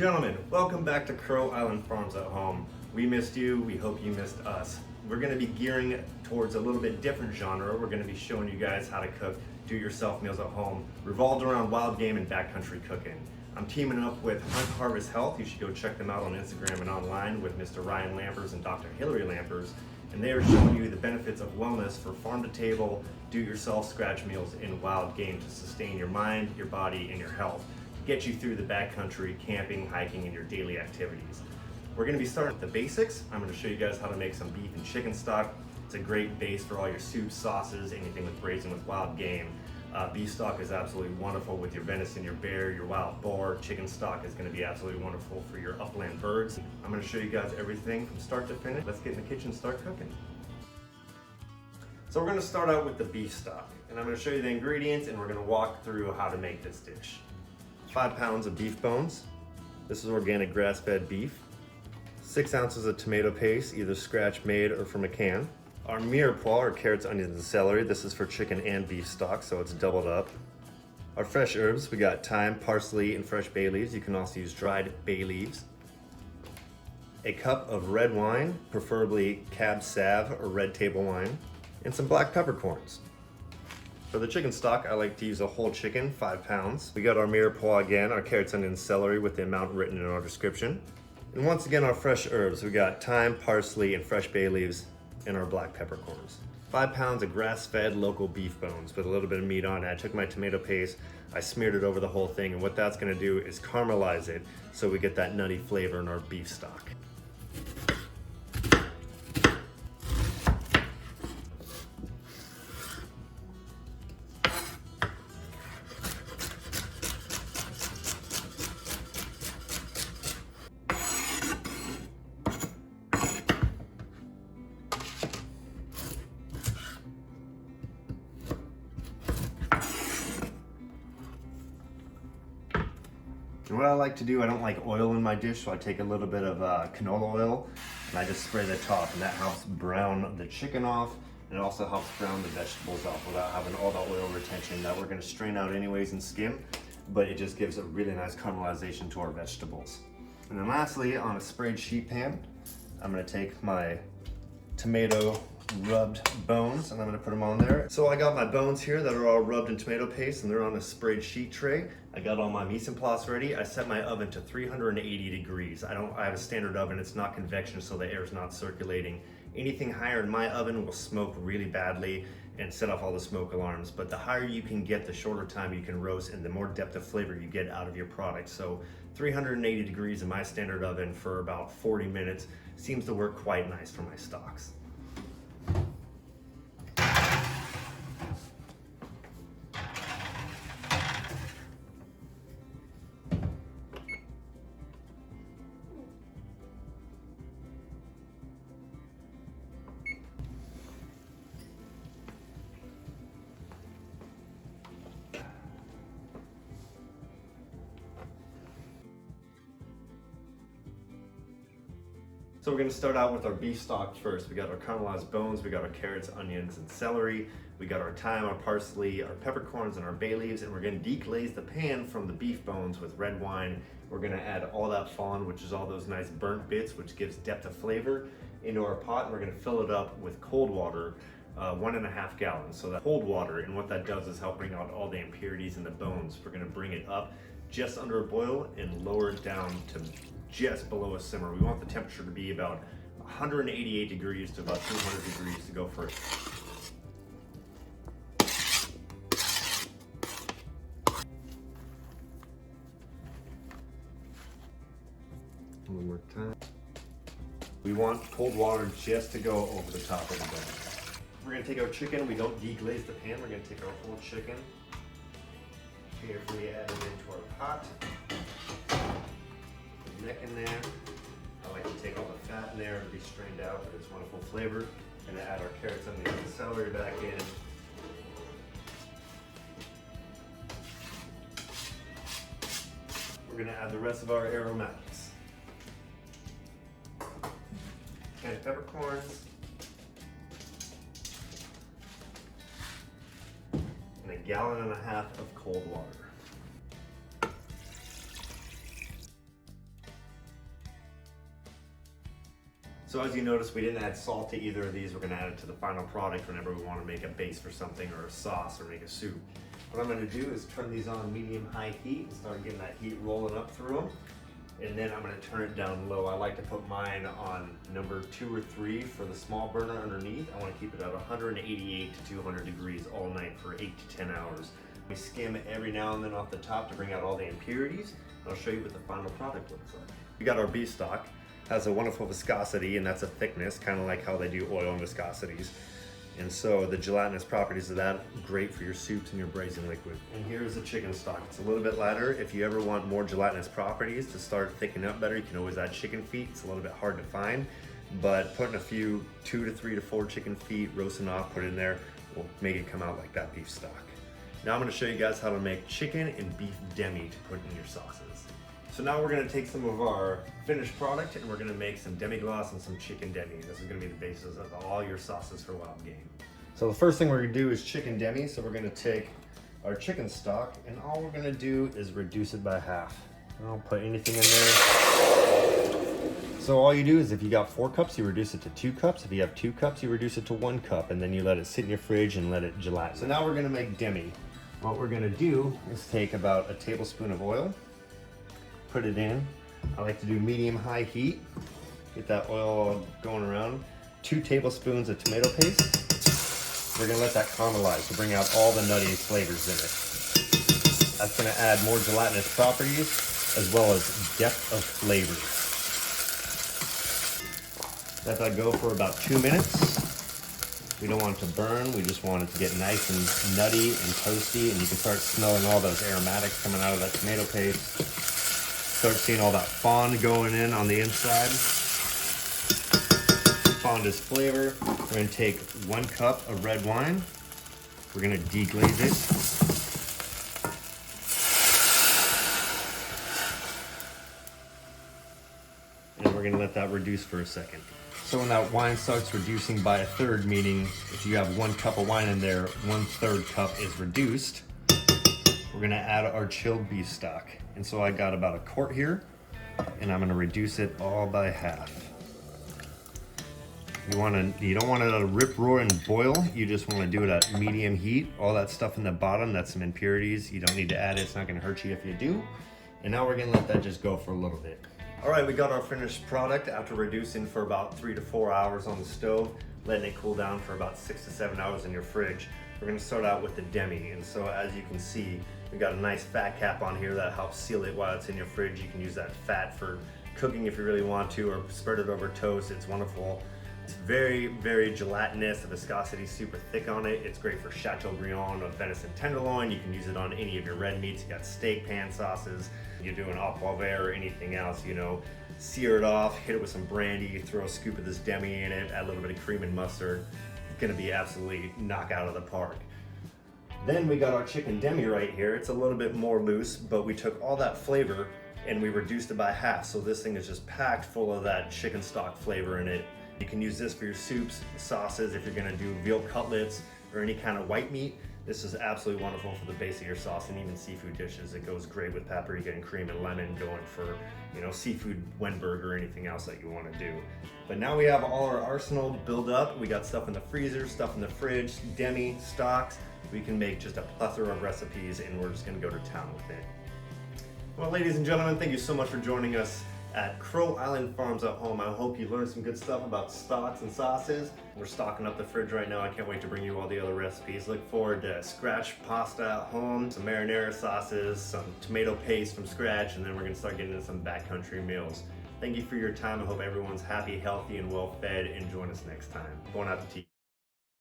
gentlemen, welcome back to Crow Island Farms at Home. We missed you, we hope you missed us. We're going to be gearing towards a little bit different genre. We're going to be showing you guys how to cook do-it-yourself meals at home, revolved around wild game and backcountry cooking. I'm teaming up with Hunt Harvest Health. You should go check them out on Instagram and online with Mr. Ryan Lampers and Dr. Hillary Lampers. And they are showing you the benefits of wellness for farm-to-table, do-it-yourself scratch meals in wild game to sustain your mind, your body, and your health. Get you through the backcountry, camping, hiking, and your daily activities. We're going to be starting with the basics. I'm going to show you guys how to make some beef and chicken stock. It's a great base for all your soups, sauces, anything with braising with wild game. Beef stock is absolutely wonderful with your venison, your bear, your wild boar. Chicken stock is going to be absolutely wonderful for your upland birds. I'm going to show you guys everything from start to finish. Let's get in the kitchen and start cooking. So we're going to start out with the beef stock, and I'm going to show you the ingredients and we're going to walk through how to make this dish. 5 pounds of beef bones. This is organic grass-fed beef. 6 ounces of tomato paste, either scratch made or from a can. Our mirepoix, or carrots, onions, and celery. This is for chicken and beef stock, so it's doubled up. Our fresh herbs, we got thyme, parsley, and fresh bay leaves. You can also use dried bay leaves. A cup of red wine, preferably Cab Sauv or red table wine, and some black peppercorns. For the chicken stock, I like to use a whole chicken, 5 pounds. We got our mirepoix again, our carrots, onions, and celery with the amount written in our description. And once again, our fresh herbs. We got thyme, parsley, and fresh bay leaves, and our black peppercorns. 5 pounds of grass-fed local beef bones with a little bit of meat on it. I took my tomato paste, I smeared it over the whole thing, and what that's gonna do is caramelize it so we get that nutty flavor in our beef stock. And what I like to do, I don't like oil in my dish, so I take a little bit of canola oil and I just spray the top, and that helps brown the chicken off, and it also helps brown the vegetables off without having all the oil retention that we're going to strain out anyways and skim, but it just gives a really nice caramelization to our vegetables. And then lastly, on a sprayed sheet pan, I'm going to take my tomato rubbed bones and I'm going to put them on there. So I got my bones here that are all rubbed in tomato paste and they're on a sprayed sheet tray. I got all my mise en place ready. I set my oven to 380 degrees. I have a standard oven, it's not convection, so the air is not circulating. Anything higher in my oven will smoke really badly and set off all the smoke alarms. But the higher you can get, the shorter time you can roast and the more depth of flavor you get out of your product. So 380 degrees in my standard oven for about 40 minutes seems to work quite nice for my stocks. So we're going to start out with our beef stock first. We got our caramelized bones, we got our carrots, onions, and celery. We got our thyme, our parsley, our peppercorns, and our bay leaves, and we're going to deglaze the pan from the beef bones with red wine. We're going to add all that fond, which is all those nice burnt bits, which gives depth of flavor, into our pot, and we're going to fill it up with cold water, 1.5 gallons. So that cold water, and what that does is help bring out all the impurities in the bones. We're going to bring it up just under a boil and lower it down to just below a simmer. We want the temperature to be about 188 degrees to about 200 degrees to go first. One more time. We want cold water just to go over the top of the bone. We're gonna take our chicken. We don't deglaze the pan. We're gonna take our whole chicken, carefully add it into our pot. Neck in there. I like to take all the fat in there and be strained out for its wonderful flavor. And add our carrots, onions, and celery back in. We're going to add the rest of our aromatics. And peppercorns. And 1.5 gallons of cold water. So as you notice, we didn't add salt to either of these. We're gonna add it to the final product whenever we wanna make a base for something or a sauce or make a soup. What I'm gonna do is turn these on medium-high heat and start getting that heat rolling up through them. And then I'm gonna turn it down low. I like to put mine on number 2 or 3 for the small burner underneath. I wanna keep it at 188 to 200 degrees all night for 8 to 10 hours. We skim it every now and then off the top to bring out all the impurities. I'll show you what the final product looks like. We got our beef stock. Has a wonderful viscosity, and that's a thickness, kind of like how they do oil and viscosities. And so the gelatinous properties of that, great for your soups and your braising liquid. And here's the chicken stock. It's a little bit lighter. If you ever want more gelatinous properties to start thickening up better, you can always add chicken feet. It's a little bit hard to find, but putting a few 2 to 3 to 4 chicken feet, roasting off, put in there, will make it come out like that beef stock. Now I'm gonna show you guys how to make chicken and beef demi to put in your sauces. So now we're gonna take some of our finished product and we're gonna make some demi-glace and some chicken demi. This is gonna be the basis of all your sauces for wild game. So the first thing we're gonna do is chicken demi. So we're gonna take our chicken stock and all we're gonna do is reduce it by half. I don't put anything in there. So all you do is if you got 4 cups, you reduce it to 2 cups. If you have 2 cups, you reduce it to 1 cup, and then you let it sit in your fridge and let it gelatin. So now we're gonna make demi. What we're gonna do is take about a tablespoon of oil, put it in. I like to do medium-high heat. Get that oil going around. 2 tablespoons of tomato paste. We're gonna let that caramelize to bring out all the nutty flavors in it. That's gonna add more gelatinous properties as well as depth of flavor. Let that go for about 2 minutes. We don't want it to burn, we just want it to get nice and nutty and toasty, and you can start smelling all those aromatics coming out of that tomato paste. Start seeing all that fond going in on the inside. Fond is flavor. We're gonna take 1 cup of red wine. We're gonna deglaze it. And we're gonna let that reduce for a second. So when that wine starts reducing by 1/3, meaning if you have 1 cup of wine in there, 1/3 cup is reduced, we're gonna add our chilled beef stock. And so I got about 1 quart here, and I'm gonna reduce it all by half. You don't want it to rip, roar, and boil. You just wanna do it at medium heat. All that stuff in the bottom, that's some impurities. You don't need to add it, it's not gonna hurt you if you do. And now we're gonna let that just go for a little bit. All right, we got our finished product after reducing for about 3 to 4 hours on the stove, letting it cool down for about 6 to 7 hours in your fridge. We're gonna start out with the demi. And so as you can see, we got a nice fat cap on here that helps seal it while it's in your fridge. You can use that fat for cooking if you really want to, or spread it over toast. It's wonderful. It's very, very gelatinous. The viscosity is super thick on it. It's great for Chateaubriand or venison tenderloin. You can use it on any of your red meats. You got steak pan sauces. You're doing au poivre or anything else, you know. Sear it off, hit it with some brandy, throw a scoop of this demi in it, add a little bit of cream and mustard. It's gonna be absolutely knock out of the park. Then we got our chicken demi right here. It's a little bit more loose, but we took all that flavor and we reduced it by half. So this thing is just packed full of that chicken stock flavor in it. You can use this for your soups, sauces, if you're gonna do veal cutlets or any kind of white meat. This is absolutely wonderful for the base of your sauce and even seafood dishes. It goes great with paprika and cream and lemon going for, you know, seafood Wenberg or anything else that you wanna do. But now we have all our arsenal built up. We got stuff in the freezer, stuff in the fridge, demi, stocks. We can make just a plethora of recipes and we're just gonna go to town with it. Well, ladies and gentlemen, thank you so much for joining us at Crow Island Farms at Home. I hope you learned some good stuff about stocks and sauces. We're stocking up the fridge right now. I can't wait to bring you all the other recipes. Look forward to scratch pasta at home, some marinara sauces, some tomato paste from scratch, and then we're gonna start getting into some backcountry meals. Thank you for your time. I hope everyone's happy, healthy, and well fed, and join us next time. Bon appetit.